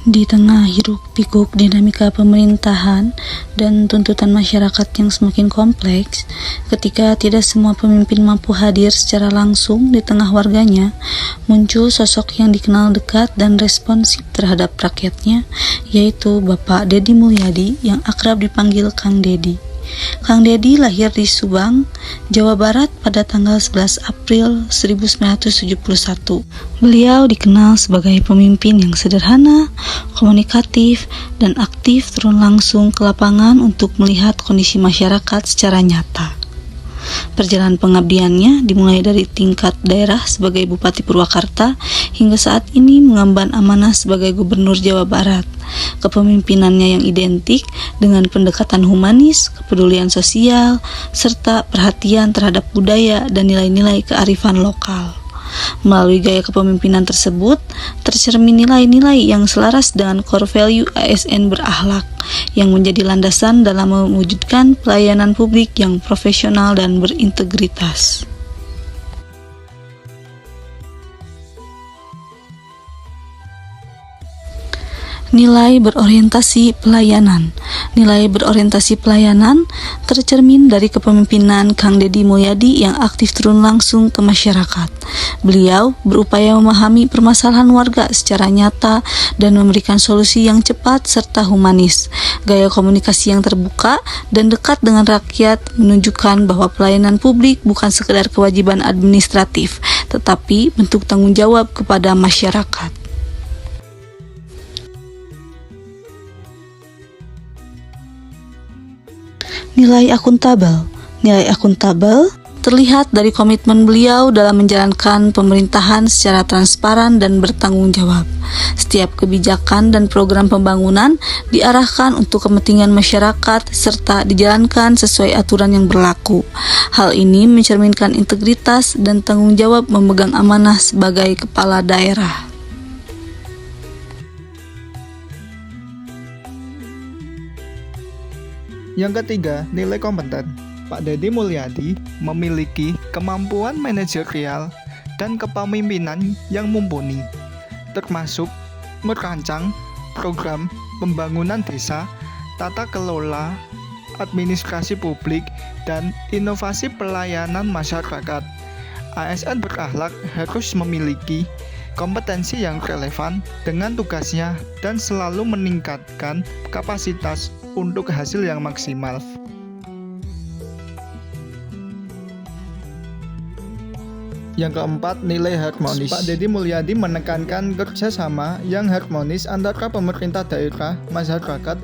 Di tengah hiruk-pikuk dinamika pemerintahan dan tuntutan masyarakat yang semakin kompleks, ketika tidak semua pemimpin mampu hadir secara langsung di tengah warganya, muncul sosok yang dikenal dekat dan responsif terhadap rakyatnya, yaitu Bapak Deddy Mulyadi yang akrab dipanggil Kang Deddy. Kang Deddy lahir di Subang, Jawa Barat pada tanggal 11 April 1971. Beliau dikenal sebagai pemimpin yang sederhana, komunikatif, dan aktif turun langsung ke lapangan untuk melihat kondisi masyarakat secara nyata. Perjalanan pengabdiannya dimulai dari tingkat daerah sebagai Bupati Purwakarta hingga saat ini mengemban amanah sebagai Gubernur Jawa Barat. Kepemimpinannya yang identik dengan pendekatan humanis, kepedulian sosial, serta perhatian terhadap budaya dan nilai-nilai kearifan lokal. Melalui gaya kepemimpinan tersebut, tercermin nilai-nilai yang selaras dengan core value ASN berakhlak, yang menjadi landasan dalam mewujudkan pelayanan publik yang profesional dan berintegritas. Nilai berorientasi pelayanan. Nilai berorientasi pelayanan tercermin dari kepemimpinan Kang Deddy Mulyadi yang aktif turun langsung ke masyarakat. Beliau berupaya memahami permasalahan warga secara nyata dan memberikan solusi yang cepat serta humanis. Gaya komunikasi yang terbuka dan dekat dengan rakyat menunjukkan bahwa pelayanan publik bukan sekedar kewajiban administratif, tetapi bentuk tanggung jawab kepada masyarakat. Nilai akuntabel. Nilai akuntabel terlihat dari komitmen beliau dalam menjalankan pemerintahan secara transparan dan bertanggung jawab. Setiap kebijakan dan program pembangunan diarahkan untuk kepentingan masyarakat serta dijalankan sesuai aturan yang berlaku. Hal ini mencerminkan integritas dan tanggung jawab memegang amanah sebagai kepala daerah. Yang ketiga, nilai kompeten. Pak Deddy Mulyadi memiliki kemampuan manajerial dan kepemimpinan yang mumpuni, termasuk merancang program pembangunan desa, tata kelola, administrasi publik, dan inovasi pelayanan masyarakat. ASN berakhlak harus memiliki kompetensi yang relevan dengan tugasnya dan selalu meningkatkan kapasitas untuk hasil yang maksimal. Yang keempat, nilai harmonis. Pak Deddy Mulyadi menekankan kerjasama yang harmonis antara pemerintah daerah, masyarakat,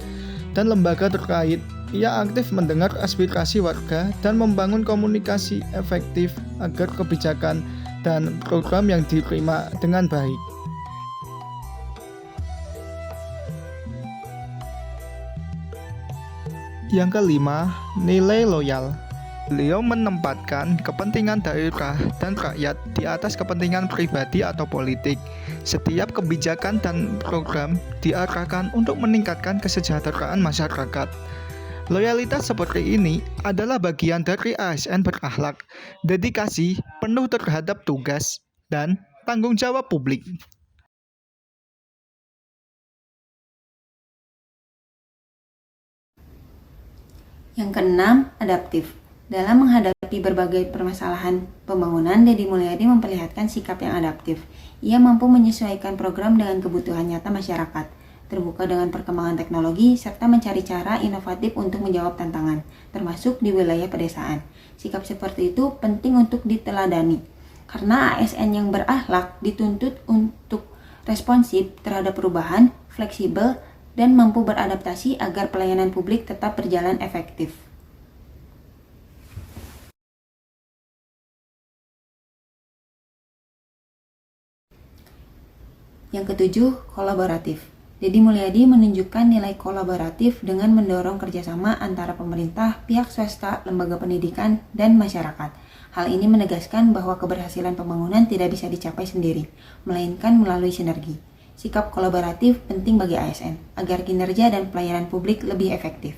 dan lembaga terkait. Ia aktif mendengar aspirasi warga dan membangun komunikasi efektif agar kebijakan dan program yang diterima dengan baik. Yang kelima, nilai loyal. Beliau menempatkan kepentingan daerah dan rakyat di atas kepentingan pribadi atau politik. Setiap kebijakan dan program diarahkan untuk meningkatkan kesejahteraan masyarakat. Loyalitas seperti ini adalah bagian dari ASN berakhlak, dedikasi penuh terhadap tugas, dan tanggung jawab publik. Yang keenam, adaptif. Dalam menghadapi berbagai permasalahan pembangunan, Deddy Mulyadi memperlihatkan sikap yang adaptif. Ia mampu menyesuaikan program dengan kebutuhan nyata masyarakat, terbuka dengan perkembangan teknologi, serta mencari cara inovatif untuk menjawab tantangan, termasuk di wilayah pedesaan. Sikap seperti itu penting untuk diteladani, karena ASN yang berakhlak dituntut untuk responsif terhadap perubahan, fleksibel, dan mampu beradaptasi agar pelayanan publik tetap berjalan efektif. Yang ketujuh, kolaboratif. Deddy Mulyadi menunjukkan nilai kolaboratif dengan mendorong kerjasama antara pemerintah, pihak swasta, lembaga pendidikan, dan masyarakat. Hal ini menegaskan bahwa keberhasilan pembangunan tidak bisa dicapai sendiri, melainkan melalui sinergi. Sikap kolaboratif penting bagi ASN, agar kinerja dan pelayanan publik lebih efektif.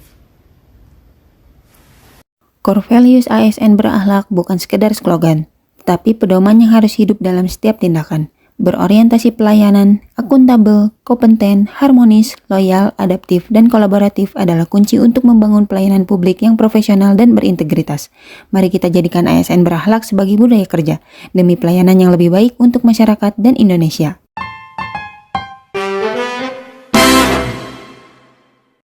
Core values ASN berakhlak bukan sekedar slogan, tetapi pedoman yang harus hidup dalam setiap tindakan. berorientasi pelayanan, akuntabel, kompeten, harmonis, loyal, adaptif, dan kolaboratif adalah kunci untuk membangun pelayanan publik yang profesional dan berintegritas. Mari kita jadikan ASN berakhlak sebagai budaya kerja, demi pelayanan yang lebih baik untuk masyarakat dan Indonesia.